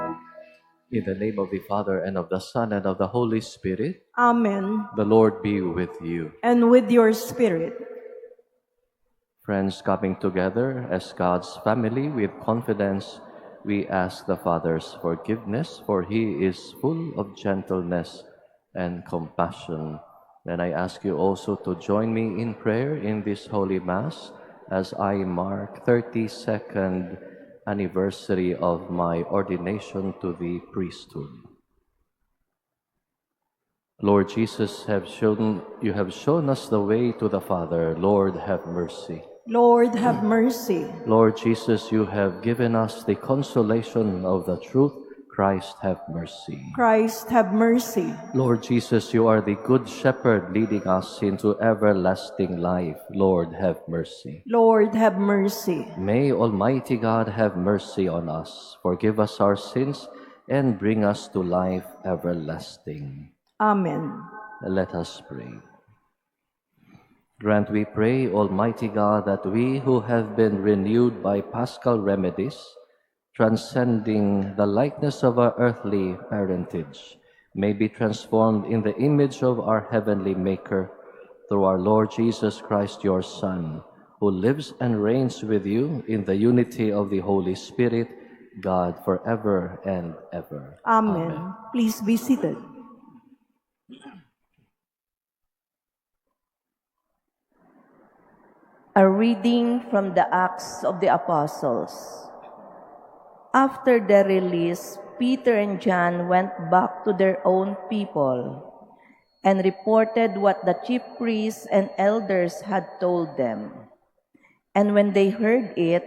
In the name of the Father, and of the Son, and of the Holy Spirit. Amen. The Lord be with you. And with your spirit. Friends, coming together as God's family with confidence, we ask the Father's forgiveness, for He is full of gentleness and compassion. And I ask you also to join me in prayer in this Holy Mass as I mark 32nd anniversary of my ordination to the priesthood. Lord Jesus, you have shown us the way to the Father. Lord, have mercy. Lord, have mercy. Lord Jesus, you have given us the consolation of the truth. Christ, have mercy. Christ, have mercy. Lord Jesus, you are the good shepherd leading us into everlasting life. Lord, have mercy. Lord, have mercy. May Almighty God have mercy on us, forgive us our sins, and bring us to life everlasting. Amen. Let us pray. Grant, we pray, Almighty God, that we who have been renewed by paschal remedies, transcending the likeness of our earthly parentage, may be transformed in the image of our heavenly Maker, through our Lord Jesus Christ, your Son, who lives and reigns with you in the unity of the Holy Spirit, God, forever and ever. Amen. Please be seated. A reading from the Acts of the Apostles. After their release, Peter and John went back to their own people and reported what the chief priests and elders had told them. And when they heard it,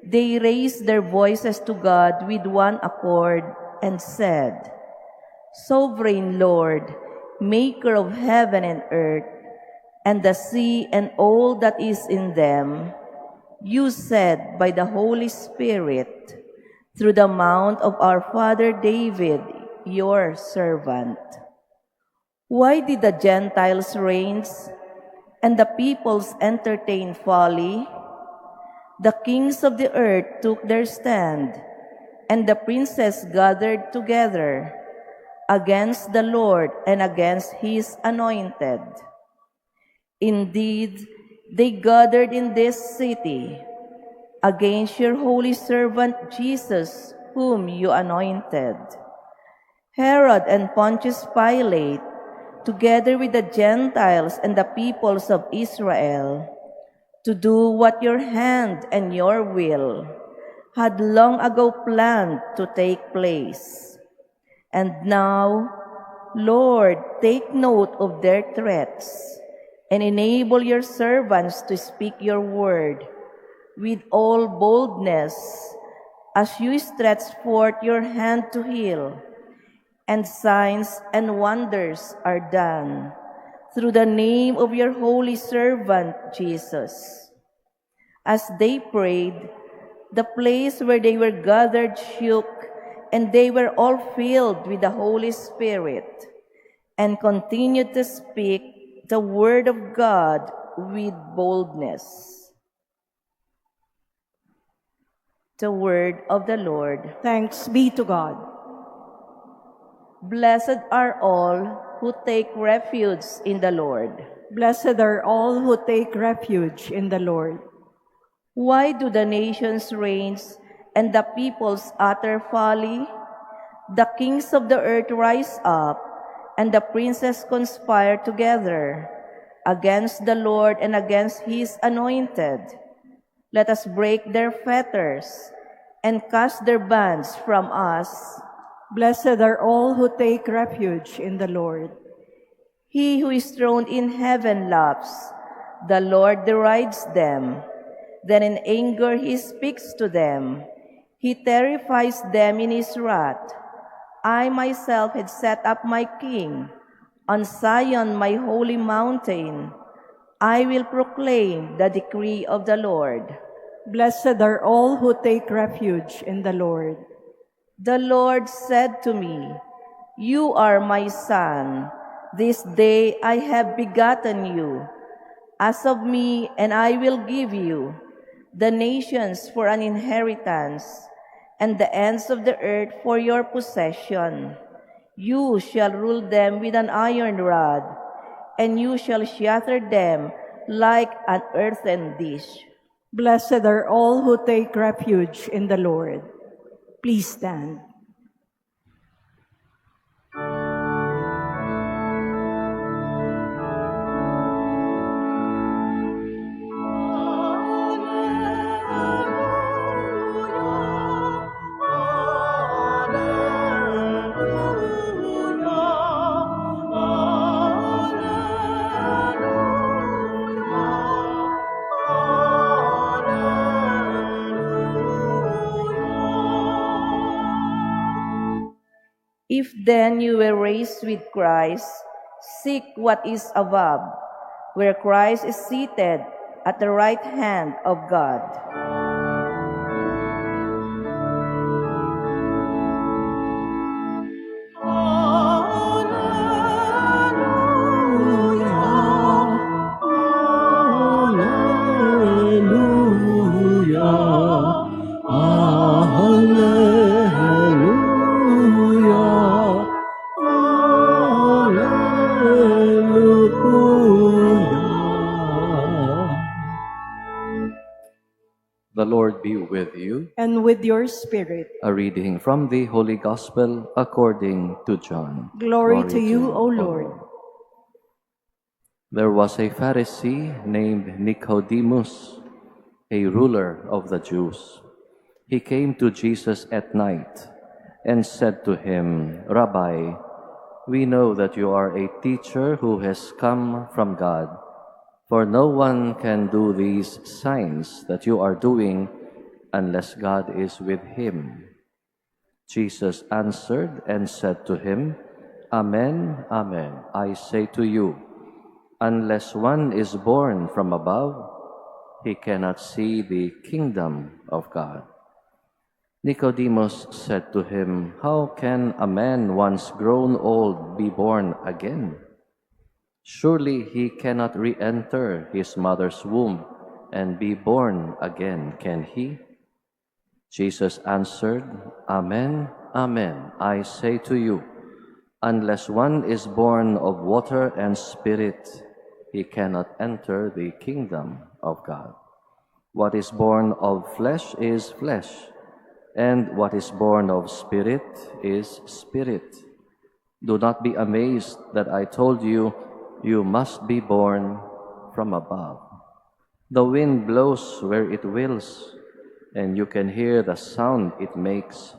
they raised their voices to God with one accord and said, "Sovereign Lord, Maker of heaven and earth, and the sea and all that is in them, you said by the Holy Spirit, through the mouth of our father David, your servant. Why did the Gentiles reign and the peoples entertain folly? The kings of the earth took their stand, and the princes gathered together against the Lord and against his anointed. Indeed, they gathered in this city against your holy servant Jesus, whom you anointed. Herod and Pontius Pilate, together with the Gentiles and the peoples of Israel, to do what your hand and your will had long ago planned to take place. And now, Lord, take note of their threats, and enable your servants to speak your word with all boldness as you stretch forth your hand to heal, and signs and wonders are done through the name of your holy servant Jesus. As they prayed, the place where they were gathered shook, and they were all filled with the Holy Spirit, and continued to speak the word of God with boldness. The word of the Lord. Thanks be to God. Blessed are all who take refuge in the Lord. Blessed are all who take refuge in the Lord. Why do the nations reign and the peoples utter folly? The kings of the earth rise up, and the princes conspire together against the Lord and against his anointed. Let us break their fetters and cast their bands from us. Blessed are all who take refuge in the Lord. He who is throned in heaven laughs. The Lord derides them. Then in anger he speaks to them. He terrifies them in his wrath. I myself had set up my king on Zion, my holy mountain. I will proclaim the decree of the Lord. Blessed are all who take refuge in the Lord. The Lord said to me, "You are my son. This day I have begotten you. As of me, and I will give you the nations for an inheritance, and the ends of the earth for your possession. You shall rule them with an iron rod, and you shall shatter them like an earthen dish. Blessed are all who take refuge in the Lord. Please stand. If then you were raised with Christ, seek what is above, where Christ is seated at the right hand of God. The Lord be with you. And with your spirit. A reading from the Holy Gospel according to John. Glory to you, O Lord. There was a Pharisee named Nicodemus, a ruler of the Jews. He came to Jesus at night and said to him, Rabbi, we know that you are a teacher who has come from God, for no one can do these signs that you are doing unless God is with him. Jesus answered and said to him, Amen, amen, I say to you, unless one is born from above, he cannot see the kingdom of God. Nicodemus said to him, How can a man once grown old be born again? Surely he cannot re-enter his mother's womb and be born again, can he? Jesus answered, Amen, amen, I say to you, unless one is born of water and spirit, he cannot enter the kingdom of God. What is born of flesh is flesh, and what is born of spirit is spirit. Do not be amazed that I told you, you must be born from above. The wind blows where it wills, and you can hear the sound it makes,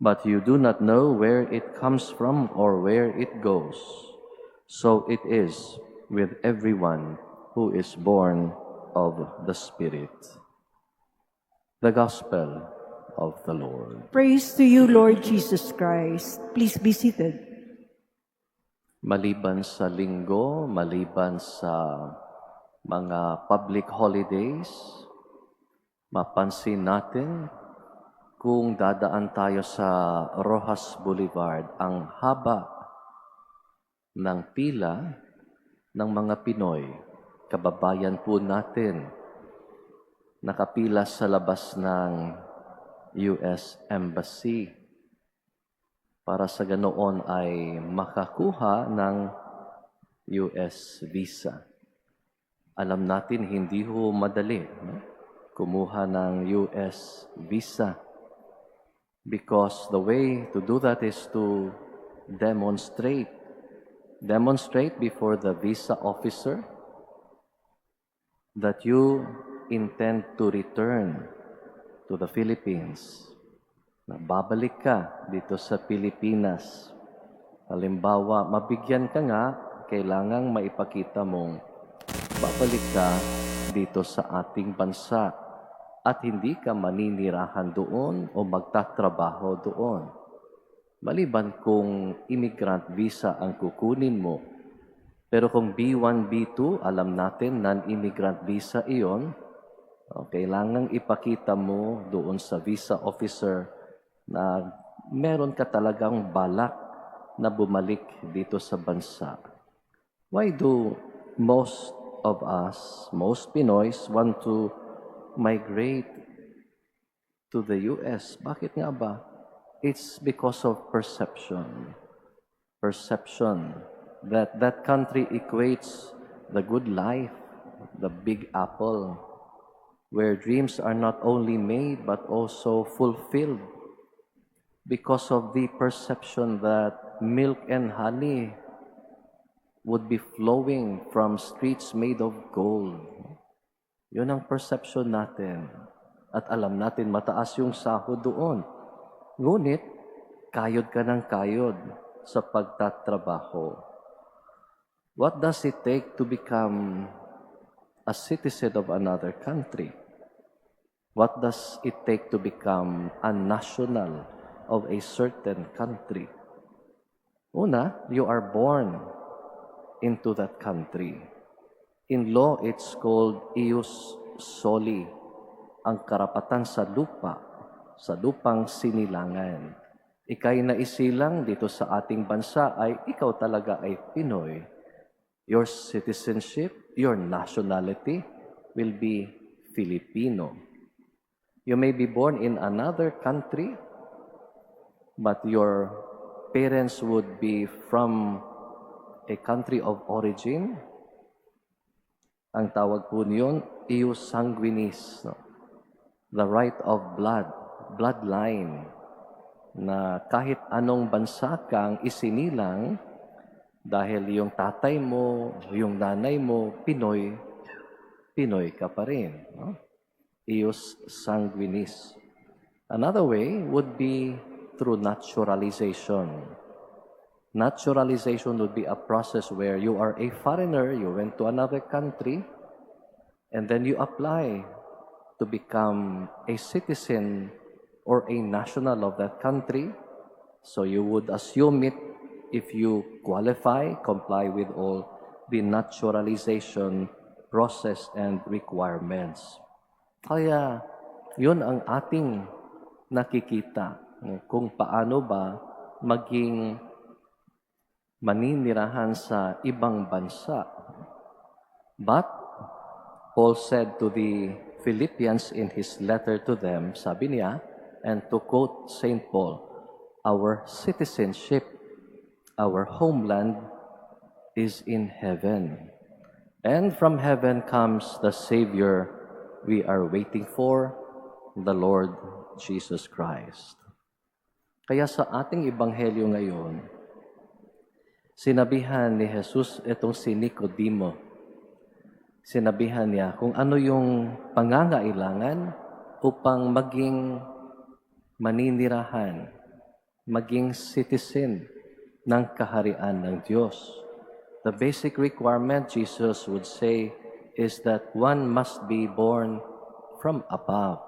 but you do not know where it comes from or where it goes. So it is with everyone who is born of the Spirit. The Gospel of the Lord. Praise to you, Lord Jesus Christ. Please be seated. Maliban sa linggo, maliban sa mga public holidays, mapansin natin kung dadaan tayo sa Rojas Boulevard, ang haba ng pila ng mga Pinoy, kababayan po natin, nakapila sa labas ng US Embassy para sa ganoon ay makakuha ng US visa. Alam natin hindi ho madali kumuha ng US visa because the way to do that is to demonstrate before the visa officer that you intend to return to the Philippines. Na babalik ka dito sa Pilipinas. Halimbawa, mabigyan ka nga, kailangang maipakita mong babalik ka dito sa ating bansa at hindi ka maninirahan doon o magtatrabaho doon. Maliban kung immigrant visa ang kukunin mo. Pero kung B1, B2, alam natin non-immigrant visa iyon, kailangang ipakita mo doon sa visa officer na meron ka talagang balak na bumalik dito sa bansa. Why do most of us, most Pinoys, want to migrate to the US. Bakit nga ba? It's because of perception. Perception that that country equates the good life, the big apple, where dreams are not only made but also fulfilled because of the perception that milk and honey would be flowing from streets made of gold. Yun ang perception natin. At alam natin mataas yung sahod doon. Ngunit, kayod ka ng kayod sa pagtatrabaho. What does it take to become a citizen of another country? What does it take to become a national of a certain country? Una, you are born into that country. In law, it's called ius soli, ang karapatan sa lupa, sa lupang sinilangan. Ika'y naisilang dito sa ating bansa ay ikaw talaga ay Pinoy. Your citizenship, your nationality will be Filipino. You may be born in another country, but your parents would be from a country of origin. Ang tawag po niyon, ius sanguinis, no? The right of blood, bloodline, na kahit anong bansa kang isinilang, dahil yung tatay mo, yung nanay mo, Pinoy, Pinoy ka pa rin. No? Ius sanguinis. Another way would be through naturalization. Naturalization would be a process where you are a foreigner, you went to another country, and then you apply to become a citizen or a national of that country. So you would assume it if you qualify, comply with all the naturalization process and requirements. Kaya yun ang ating nakikita kung paano ba maging maninirahan sa ibang bansa. But Paul said to the Philippians in his letter to them, sabi niya, and to quote St. Paul, our citizenship, our homeland is in heaven. And from heaven comes the Savior we are waiting for, the Lord Jesus Christ. Kaya sa ating ebanghelyo ngayon, sinabihan ni Jesus itong si Nicodemo. Sinabihan niya kung ano yung pangangailangan upang maging maninirahan, maging citizen ng kaharian ng Diyos. The basic requirement, Jesus would say, is that one must be born from above.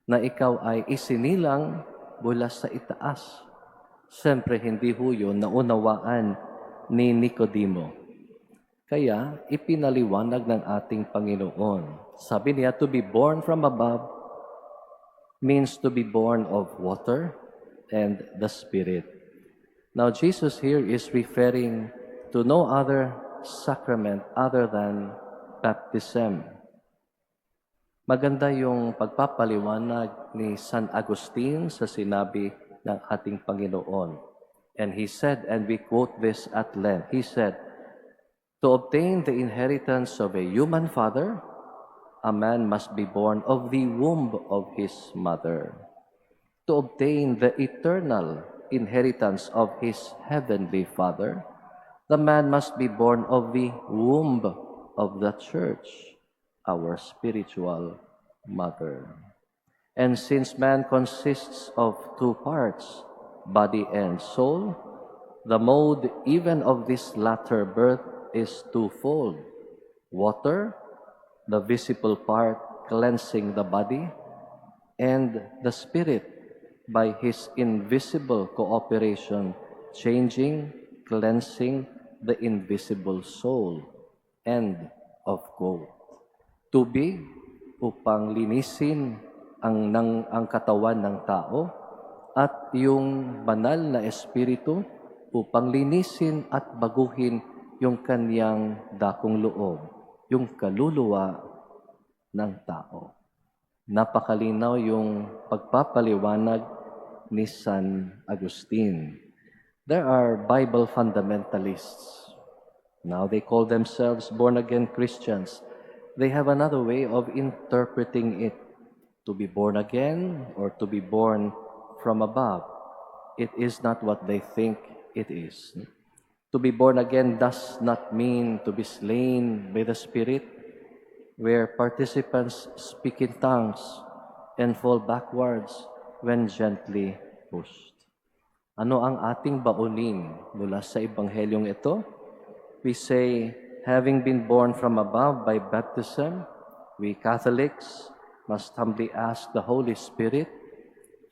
Na ikaw ay isinilang mula sa itaas. Siyempre, hindi ho yun naunawaan ni Nicodemo. Kaya, ipinaliwanag ng ating Panginoon. Sabi niya, to be born from above means to be born of water and the Spirit. Now, Jesus here is referring to no other sacrament other than baptism. Maganda yung pagpapaliwanag ni San Agustin sa sinabi ng ating Panginoon. And he said, and we quote this at length, he said, to obtain the inheritance of a human father, a man must be born of the womb of his mother. To obtain the eternal inheritance of his heavenly Father, the man must be born of the womb of the Church, our spiritual mother. And since man consists of two parts, body and soul, the mode even of this latter birth is twofold. Water, the visible part cleansing the body, and the Spirit, by His invisible cooperation, changing, cleansing the invisible soul. End of quote. Tubig upang linisin ang katawan ng tao at yung banal na espiritu upang linisin at baguhin yung kanyang dakong loob, yung kaluluwa ng tao. Napakalinaw yung pagpapaliwanag ni San Agustin. There are Bible fundamentalists. Now they call themselves born-again Christians. They have another way of interpreting it. To be born again or to be born from above. It is not what they think it is. To be born again does not mean to be slain by the Spirit, where participants speak in tongues and fall backwards when gently pushed. Ano ang ating baunin mula sa Ebanghelyong ito? We say, having been born from above by baptism, we Catholics must humbly ask the Holy Spirit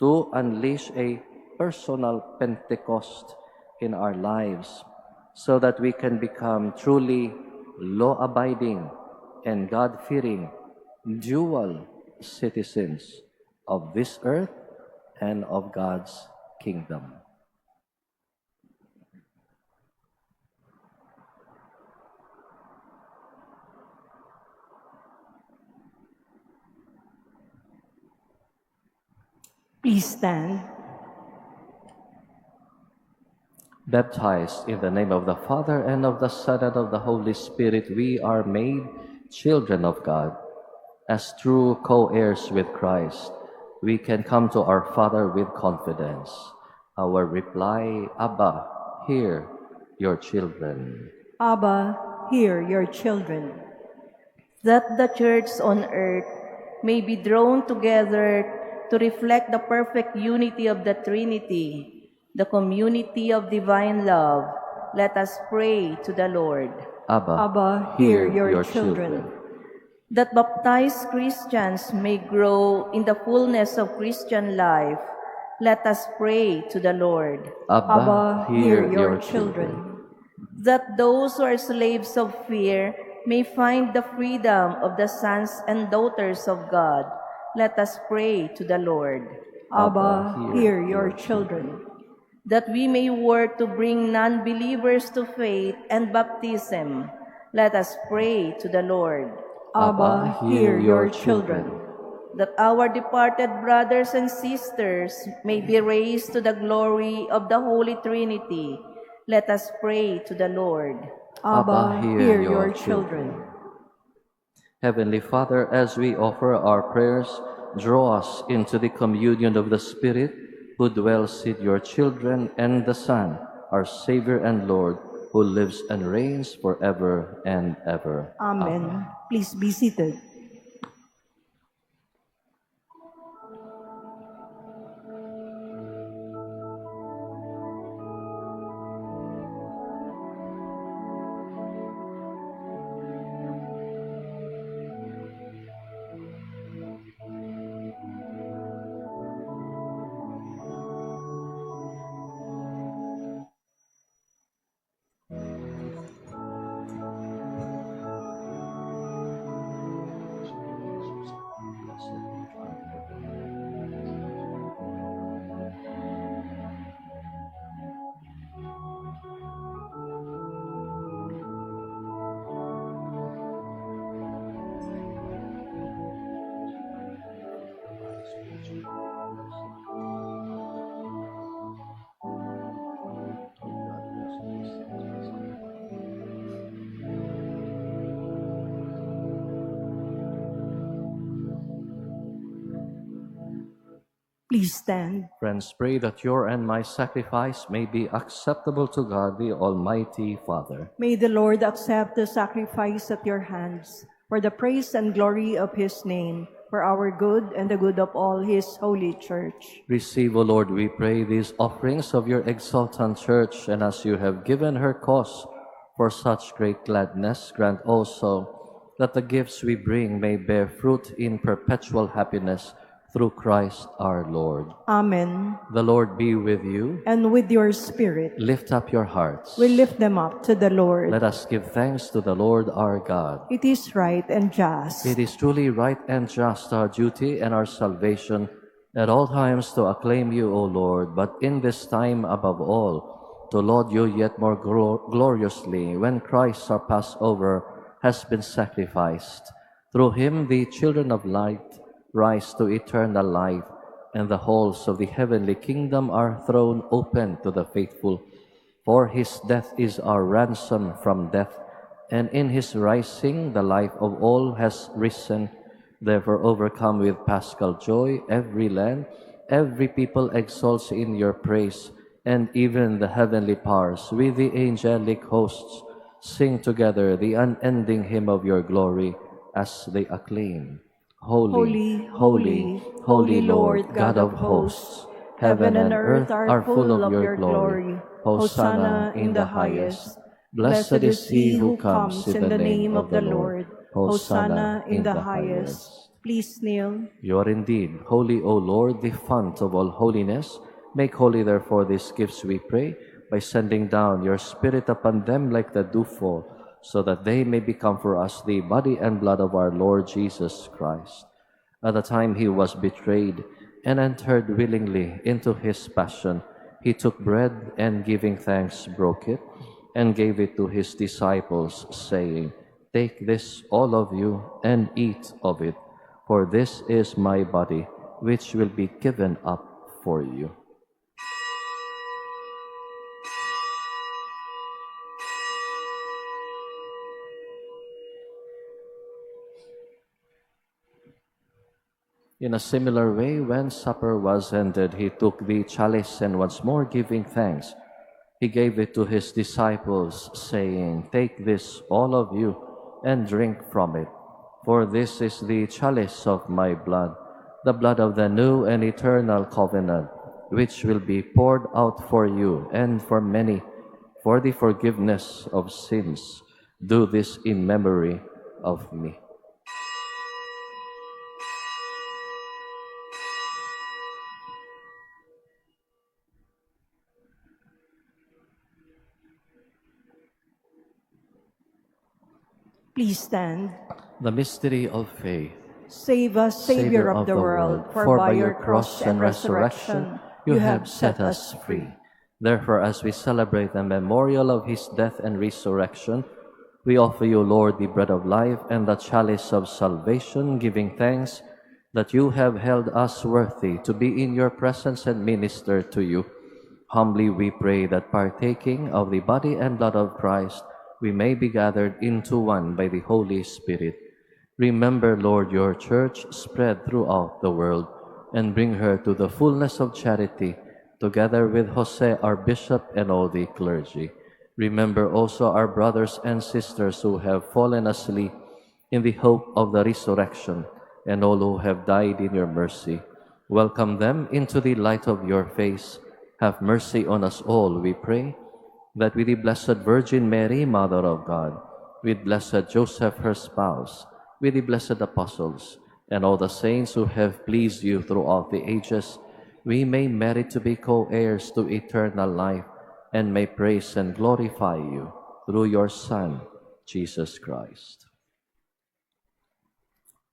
to unleash a personal Pentecost in our lives so that we can become truly law-abiding and God-fearing dual citizens of this earth and of God's kingdom. Please stand. Baptized in the name of the Father, and of the Son, and of the Holy Spirit, we are made children of God. As true co-heirs with Christ, we can come to our Father with confidence. Our reply, Abba, hear your children. Abba, hear your children. That the church on earth may be drawn together to reflect the perfect unity of the Trinity, the community of divine love, let us pray to the Lord. Abba, hear your children. That baptized Christians may grow in the fullness of Christian life, let us pray to the Lord. Abba, hear your children. That those who are slaves of fear may find the freedom of the sons and daughters of God, let us pray to the Lord. Abba, hear your children. That we may work to bring non-believers to faith and baptism, let us pray to the Lord. Abba, hear your children. That our departed brothers and sisters may be raised to the glory of the Holy Trinity, let us pray to the Lord. Abba, hear your children. Heavenly Father, as we offer our prayers, draw us into the communion of the Spirit, who dwells in your children, and the Son, our Savior and Lord, who lives and reigns forever and ever. Amen. Please be seated. Please stand. Friends, pray that your and my sacrifice may be acceptable to God, the Almighty Father. May the Lord accept the sacrifice at your hands for the praise and glory of his name, for our good and the good of all his holy church. Receive, O Lord, we pray, these offerings of your exultant church, and as you have given her cause for such great gladness, grant also that the gifts we bring may bear fruit in perpetual happiness through Christ our Lord. Amen. The Lord be with you. And with your spirit. Lift up your hearts. We lift them up to the Lord. Let us give thanks to the Lord our God. It is right and just. It is truly right and just, our duty and our salvation, at all times to acclaim you, O Lord, but in this time above all, to laud you yet more gloriously, when Christ our Passover has been sacrificed. Through him the children of light rise to eternal life, and the halls of the heavenly kingdom are thrown open to the faithful. For his death is our ransom from death, and in his rising the life of all has risen. Therefore overcome with paschal joy every land, every people exalts in your praise, and even the heavenly powers with the angelic hosts sing together the unending hymn of your glory as they acclaim. Holy, Holy, holy, holy, holy holy Lord, Lord, God God of of hosts, hosts, heaven heaven and and earth earth are are full full of of your your glory. glory. Hosanna Hosanna in in the the highest. highest. Blessed Blessed is is he he who who comes comes in in the the name name of of the the Lord. Lord. Hosanna Hosanna in in the the highest. highest. Please kneel. You are indeed holy, O Lord, the fount of all holiness. Make holy, therefore, these gifts, we pray, by sending down your Spirit upon them like the dewfall, so that they may become for us the body and blood of our Lord Jesus Christ. At the time he was betrayed and entered willingly into his passion, he took bread and giving thanks broke it and gave it to his disciples, saying, "Take this, all of you, and eat of it, for this is my body, which will be given up for you." In a similar way, when supper was ended, he took the chalice and once more giving thanks, he gave it to his disciples, saying, "Take this, all of you, and drink from it, for this is the chalice of my blood, the blood of the new and eternal covenant, which will be poured out for you and for many for the forgiveness of sins. Do this in memory of me." Please stand. The mystery of faith. Save us, Savior Savior of of the the world, world, for for by by your your cross cross and and resurrection resurrection you you have have set set us us free. free. Therefore, as we celebrate the memorial of his death and resurrection, we offer you, Lord, the bread of life and the chalice of salvation, giving thanks that you have held us worthy to be in your presence and minister to you. Humbly we pray that partaking of the body and blood of Christ, we may be gathered into one by the Holy Spirit. Remember, Lord, your church spread throughout the world, and bring her to the fullness of charity, together with Jose, our bishop, and all the clergy. Remember also our brothers and sisters who have fallen asleep in the hope of the resurrection, and all who have died in your mercy. Welcome them into the light of your face. Have mercy on us all, we pray, that with the Blessed Virgin Mary, Mother of God, with blessed Joseph, her spouse, with the blessed apostles, and all the saints who have pleased you throughout the ages, we may merit to be co-heirs to eternal life, and may praise and glorify you through your Son, Jesus Christ.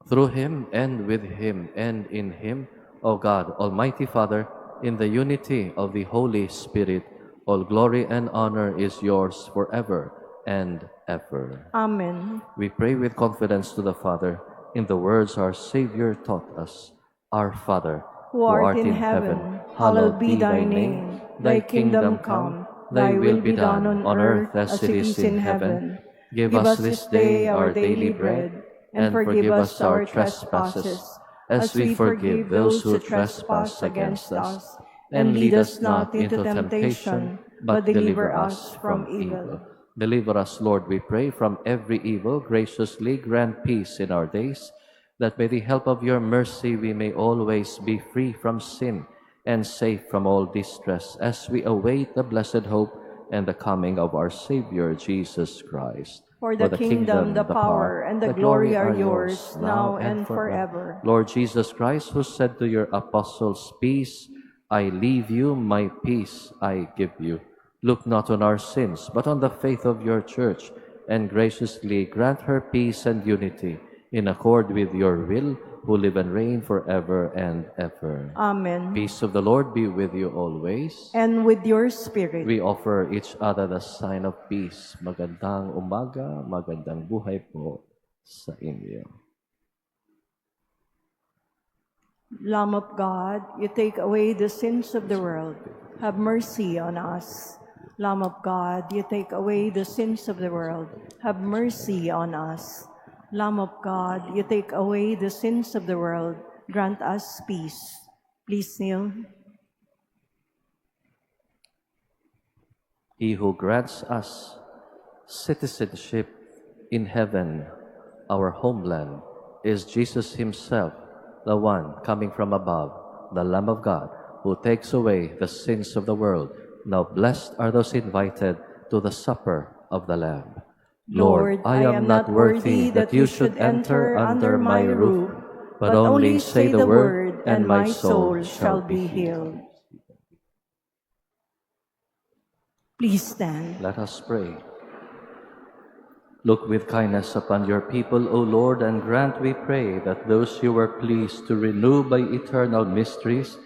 Through him, and with him, and in him, O God, Almighty Father, in the unity of the Holy Spirit, all glory and honor is yours forever and ever. Amen. We pray with confidence to the Father in the words our Savior taught us. Our Father, Who who art art in in heaven, heaven, hallowed hallowed be be thy thy name. name. Thy Thy kingdom kingdom come, come, thy thy will will be be done done on on earth earth as as it it is is in in heaven. heaven. Give Give us us this this day day our our daily daily bread, bread, and and forgive forgive us us our our trespasses, trespasses, as as we we forgive forgive those those who who trespass trespass against against us. us. And And lead lead us us not not into into temptation, temptation, but but deliver deliver us us from from evil. evil. Deliver us, Lord, we pray, from every evil. Graciously grant peace in our days, that by the help of your mercy we may always be free from sin and safe from all distress, as we await the blessed hope and the coming of our Savior, Jesus Christ. For For the the kingdom, the kingdom, the power, power, and the the glory glory are are yours, yours, now now and and forever. forever. Lord Jesus Christ, who said to your apostles, "Peace I leave you, my peace I give you," look not on our sins, but on the faith of your church, and graciously grant her peace and unity, in accord with your will, who live and reign forever and ever. Amen. Peace of the Lord be with you always. And with your spirit. We offer each other the sign of peace. Magandang umaga, magandang buhay po sa inyo. Lamb of God, you take away the sins of the world. Have mercy on us. Lamb of God, you take away the sins of the world. Have mercy on us. Lamb of God, you take away the sins of the world. Grant us peace. Please kneel. He who grants us citizenship in heaven, our homeland, is Jesus himself, the one coming from above, the Lamb of God, who takes away the sins of the world. Now blessed are those invited to the supper of the Lamb. Lord, Lord, I I am am not not worthy worthy that that you you should should enter enter under under my my roof, roof, but but only only say say the the word, word, and and my my soul soul shall shall be be healed. healed. Please stand. Let us pray. Look with kindness upon your people, O Lord, and grant, we pray, that those you were pleased to renew by eternal mysteries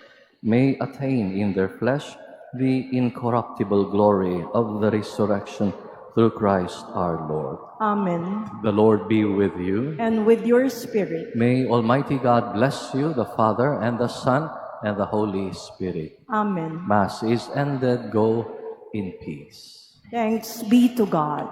may attain in their flesh the incorruptible glory of the resurrection through Christ our Lord. Amen. The Lord be with you. And with your spirit. May Almighty God bless you, the Father, and the Son, and the Holy Spirit. Amen. Mass is ended. Go in peace. Thanks be to God.